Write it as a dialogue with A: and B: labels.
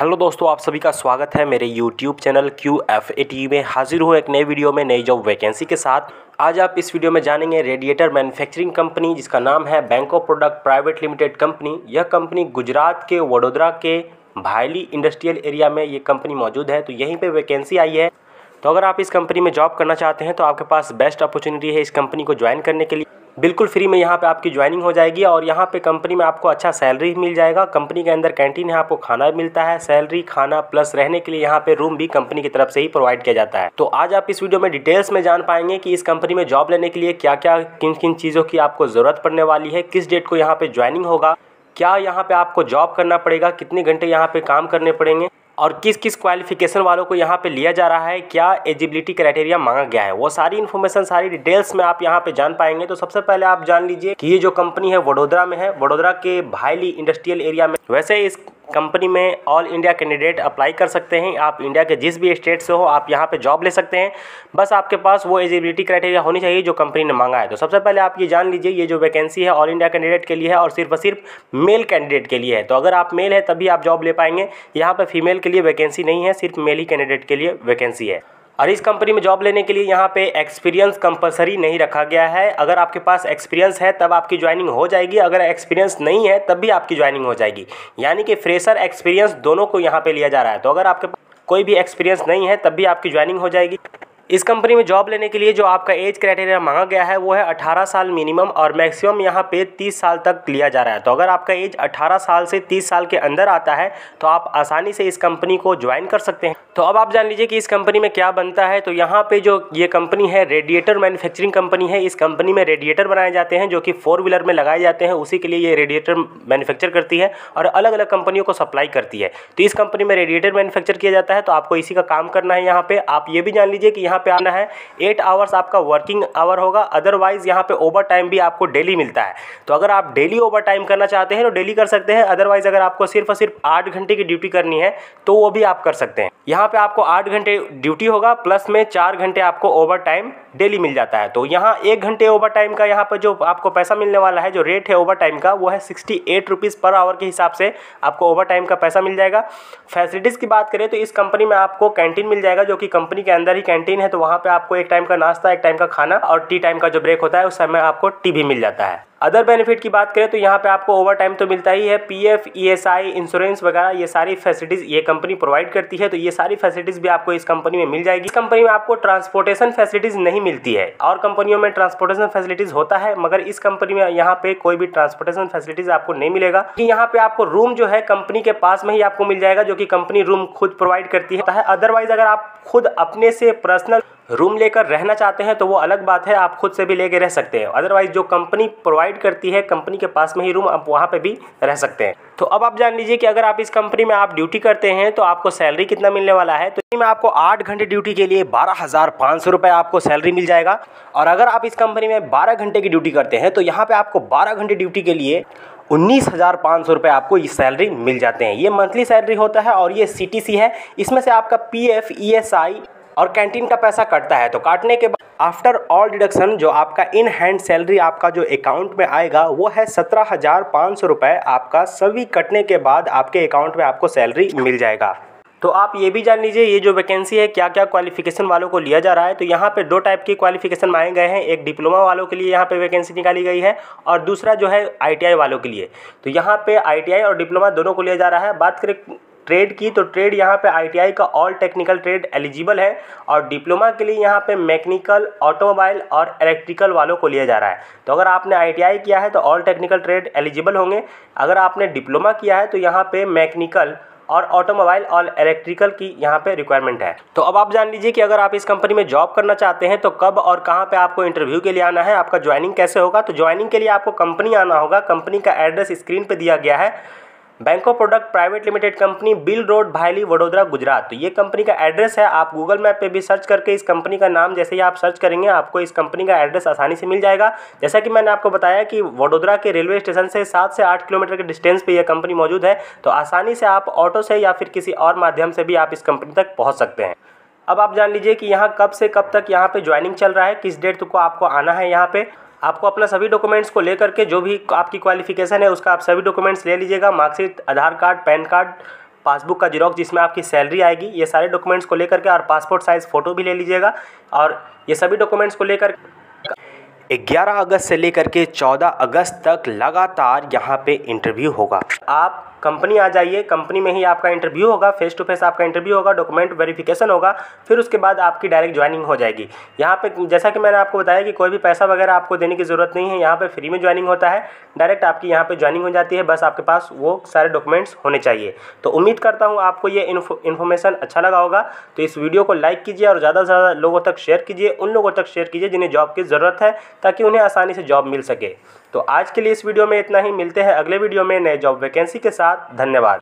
A: Hello दोस्तों, आप सभी का स्वागत है मेरे YouTube चैनल QFAT में। हाजिर हूँ एक नई वीडियो में नई जॉब वैकेंसी के साथ। आज आप इस वीडियो में जानेंगे रेडिएटर मैन्युफैक्चरिंग कंपनी जिसका नाम है बैंको प्रोडक्ट प्राइवेट लिमिटेड कंपनी। यह कंपनी गुजरात के वडोदरा के भायली इंडस्ट्रियल एरिया में ये कंपनी मौजूद है। तो यहीं पे वैकेंसी आई है। तो अगर आप इस कंपनी में जॉब करना चाहते हैं तो आपके पास बेस्ट अपॉर्चुनिटी है इस कंपनी को ज्वाइन करने के लिए। बिल्कुल फ्री में यहाँ पे आपकी ज्वाइनिंग हो जाएगी और यहाँ पे कंपनी में आपको अच्छा सैलरी मिल जाएगा। कंपनी के अंदर कैंटीन है, आपको खाना भी मिलता है, सैलरी, खाना प्लस रहने के लिए यहाँ पे रूम भी कंपनी की तरफ से ही प्रोवाइड किया जाता है। तो आज आप इस वीडियो में डिटेल्स में जान पाएंगे कि इस कंपनी में जॉब लेने के लिए क्या क्या किन किन चीज़ों की आपको ज़रूरत पड़ने वाली है, किस डेट को यहाँ पे ज्वाइनिंग होगा, क्या यहाँ पे आपको जॉब करना पड़ेगा, कितने घंटे यहाँ पे काम करने पड़ेंगे और किस किस क्वालिफिकेशन वालों को यहाँ पे लिया जा रहा है, क्या एलिजिबिलिटी क्राइटेरिया मांगा गया है, वो सारी इन्फॉर्मेशन सारी डिटेल्स में आप यहाँ पे जान पाएंगे। तो सबसे पहले आप जान लीजिए कि ये जो कंपनी है वडोदरा में है, वडोदरा के भायली इंडस्ट्रियल एरिया में। वैसे इस कंपनी में ऑल इंडिया कैंडिडेट अप्लाई कर सकते हैं। आप इंडिया के जिस भी स्टेट से हो आप यहाँ पे जॉब ले सकते हैं। बस आपके पास वो एलिजिबिलिटी क्राइटेरिया होनी चाहिए जो कंपनी ने मांगा है। तो सबसे पहले आप ये जान लीजिए, ये जो वैकेंसी है ऑल इंडिया कैंडिडेट के लिए है और सिर्फ मेल कैंडिडेट के लिए है। तो अगर आप मेल है तभी आप जॉब ले पाएंगे। यहाँ पर फीमेल के लिए वैकेंसी नहीं है, सिर्फ मेल ही कैंडिडेट के लिए वैकेंसी है। और इस कंपनी में जॉब लेने के लिए यहाँ पे एक्सपीरियंस कंपलसरी नहीं रखा गया है। अगर आपके पास एक्सपीरियंस है तब आपकी ज्वाइनिंग हो जाएगी, अगर एक्सपीरियंस नहीं है तब भी आपकी ज्वाइनिंग हो जाएगी। यानी कि फ्रेशर एक्सपीरियंस दोनों को यहाँ पे लिया जा रहा है। तो अगर आपके कोई भी एक्सपीरियंस नहीं है तब भी आपकी ज्वाइनिंग हो जाएगी। इस कंपनी में जॉब लेने के लिए जो आपका एज क्राइटेरिया मांगा गया है वो है 18 साल मिनिमम और मैक्सिमम यहाँ पे 30 साल तक लिया जा रहा है। तो अगर आपका एज 18 साल से 30 साल के अंदर आता है तो आप आसानी से इस कंपनी को ज्वाइन कर सकते हैं। तो अब आप जान लीजिए कि इस कंपनी में क्या बनता है। तो यहाँ पे जो ये कंपनी है रेडिएटर मैन्युफैक्चरिंग कंपनी है। इस कंपनी में रेडिएटर बनाए जाते हैं जो कि 4 व्हीलर में लगाए जाते हैं, उसी के लिए ये रेडिएटर मैन्युफैक्चर करती है और अलग अलग कंपनियों को सप्लाई करती है। तो इस कंपनी में रेडिएटर मैन्युफैक्चर किया जाता है, तो आपको इसी का काम करना है। यहाँ पे आप ये भी जान लीजिए कि यहाँ पे आना है 8 आवर्स आपका वर्किंग आवर होगा। अदरवाइज यहाँ पे ओवर टाइम भी आपको डेली मिलता है। तो अगर आप डेली ओवर टाइम करना चाहते हैं तो डेली कर सकते हैं। अदरवाइज अगर आपको सिर्फ और सिर्फ 8 घंटे की ड्यूटी करनी है तो वो भी आप कर सकते हैं। यहाँ पे आपको 8 घंटे ड्यूटी होगा प्लस में 4 घंटे आपको ओवर टाइम डेली मिल जाता है। तो यहाँ 1 घंटे ओवर टाइम का यहाँ पर जो आपको पैसा मिलने वाला है, जो रेट है ओवर टाइम का, वो है 68 रुपीज़ पर आवर के हिसाब से आपको ओवर टाइम का पैसा मिल जाएगा। फैसिलिटीज़ की बात करें तो इस कंपनी में आपको कैंटीन मिल जाएगा, जो कि कंपनी के अंदर ही कैंटीन है। तो वहाँ पे आपको एक टाइम का नाश्ता, एक टाइम का खाना और टी टाइम का जो ब्रेक होता है उस समय आपको टी भी मिल जाता है। अदर बेनिफिट की बात करें तो यहाँ पे आपको ओवर टाइम तो मिलता ही है, पीएफ, ईएसआई, इंश्योरेंस वगैरह ये सारी फैसिलिटीज़ ये कंपनी प्रोवाइड करती है। तो ये सारी फैसिलिटीज़ भी आपको इस कंपनी में मिल जाएगी। इस कंपनी में आपको ट्रांसपोर्टेशन फैसिलिटीज़ नहीं मिलती है। और कंपनियों में ट्रांसपोर्टेशन फैसिलिटीज़ होता है, मगर इस कंपनी में यहाँ पे कोई भी ट्रांसपोर्टेशन फैसिलिटीज़ आपको नहीं मिलेगा। कि यहाँ पे आपको रूम जो है कंपनी के पास में ही आपको मिल जाएगा, जो कि कंपनी रूम खुद प्रोवाइड करती है। अदरवाइज अगर आप खुद अपने से पर्सनल रूम लेकर रहना चाहते हैं तो वो अलग बात है, आप खुद से भी लेके रह सकते हैं। अदरवाइज जो कंपनी प्रोवाइड करती है, कंपनी के पास में ही रूम, आप वहाँ पे भी रह सकते हैं। तो अब आप जान लीजिए कि अगर आप इस कंपनी में आप ड्यूटी करते हैं तो आपको सैलरी कितना मिलने वाला है। तो इसमें आपको 8 घंटे ड्यूटी के लिए 12,500 रुपये आपको सैलरी मिल जाएगा। और अगर आप इस कंपनी में 12 घंटे की ड्यूटी करते हैं तो यहाँ पर आपको 12 घंटे ड्यूटी के लिए 19,500 रुपये आपको ये सैलरी मिल जाते हैं। ये मंथली सैलरी होता है और ये सीटीसी है। इसमें से आपका पीएफ, ईएसआई और कैंटीन का पैसा कटता है। तो काटने के बाद आफ्टर ऑल डिडक्शन जो आपका इन हैंड सैलरी आपका जो अकाउंट में आएगा वो है 17,500 रुपये। आपका सभी कटने के बाद आपके अकाउंट में आपको सैलरी मिल जाएगा। तो आप ये भी जान लीजिए ये जो वैकेंसी है क्या क्या क्वालिफिकेशन वालों को लिया जा रहा है। तो यहाँ पे 2 टाइप की क्वालिफिकेशन मांगे गए हैं। एक डिप्लोमा वालों के लिए यहाँ पे वैकेंसी निकाली गई है और दूसरा जो है आईटीआई वालों के लिए। तो यहाँ पे आईटीआई और डिप्लोमा दोनों को लिया जा रहा है। बात करें ट्रेड की तो ट्रेड यहाँ पे आईटीआई का ऑल टेक्निकल ट्रेड एलिजिबल है और डिप्लोमा के लिए यहाँ पे मैकेनिकल, ऑटोमोबाइल और इलेक्ट्रिकल वालों को लिया जा रहा है। तो अगर आपने आईटीआई किया है तो ऑल टेक्निकल ट्रेड एलिजिबल होंगे। अगर आपने डिप्लोमा किया है तो यहाँ पे मैकेनिकल और ऑटोमोबाइल और इलेक्ट्रिकल की यहाँ पे रिक्वायरमेंट है। तो अब आप जान लीजिए कि अगर आप इस कंपनी में जॉब करना चाहते हैं तो कब और कहाँ पे आपको इंटरव्यू के लिए आना है, आपका ज्वाइनिंग कैसे होगा। तो ज्वाइनिंग के लिए आपको कंपनी आना होगा। कंपनी का एड्रेस स्क्रीन पे दिया गया है, बैंको product private limited company, bill road, भायली, वडोदरा, गुजरात। तो ये कंपनी का एड्रेस है। आप गूगल मैप पे भी सर्च करके इस कंपनी का नाम जैसे ही आप सर्च करेंगे आपको इस कंपनी का एड्रेस आसानी से मिल जाएगा। जैसा कि मैंने आपको बताया कि वडोदरा के रेलवे स्टेशन से 7 से 8 किलोमीटर के डिस्टेंस पे ये कंपनी मौजूद है। तो आसानी से आप ऑटो से या फिर किसी और माध्यम से भी आप इस कंपनी तक पहुँच सकते हैं। अब आप जान लीजिए कि यहाँ कब से कब तक यहाँ पे ज्वाइनिंग चल रहा है, किस डेट को आपको आना है। यहाँ पे आपको अपना सभी डॉक्यूमेंट्स को लेकर के जो भी आपकी क्वालिफिकेशन है उसका आप सभी डॉक्यूमेंट्स ले लीजिएगा। मार्कशीट, आधार कार्ड, पैन कार्ड, पासबुक का जेरॉक्स जिसमें आपकी सैलरी आएगी, ये सारे डॉक्यूमेंट्स को लेकर के, और पासपोर्ट साइज़ फ़ोटो भी ले लीजिएगा। और ये सभी डॉक्यूमेंट्स को लेकर 11 अगस्त से लेकर के 14 अगस्त तक लगातार यहाँ पे इंटरव्यू होगा। आप कंपनी आ जाइए, कंपनी में ही आपका इंटरव्यू होगा, फेस टू फेस आपका इंटरव्यू होगा, डॉक्यूमेंट वेरिफिकेशन होगा, फिर उसके बाद आपकी डायरेक्ट ज्वाइनिंग हो जाएगी। यहाँ पे जैसा कि मैंने आपको बताया कि कोई भी पैसा वगैरह आपको देने की ज़रूरत नहीं है, यहाँ पे फ्री में ज्वाइनिंग होता है, डायरेक्ट आपकी यहाँ पे ज्वाइनिंग हो जाती है, बस आपके पास वो सारे डॉक्यूमेंट्स होने चाहिए। तो उम्मीद करता हूँ आपको ये इन्फॉर्मेशन अच्छा लगा होगा। तो इस वीडियो को लाइक कीजिए और ज़्यादा से ज़्यादा लोगों तक शेयर कीजिए, उन लोगों तक शेयर कीजिए जिन्हें जॉब की ज़रूरत है, ताकि उन्हें आसानी से जॉब मिल सके। तो आज के लिए इस वीडियो में इतना ही, मिलते हैं अगले वीडियो में नए जॉब वैकेंसी के साथ। धन्यवाद।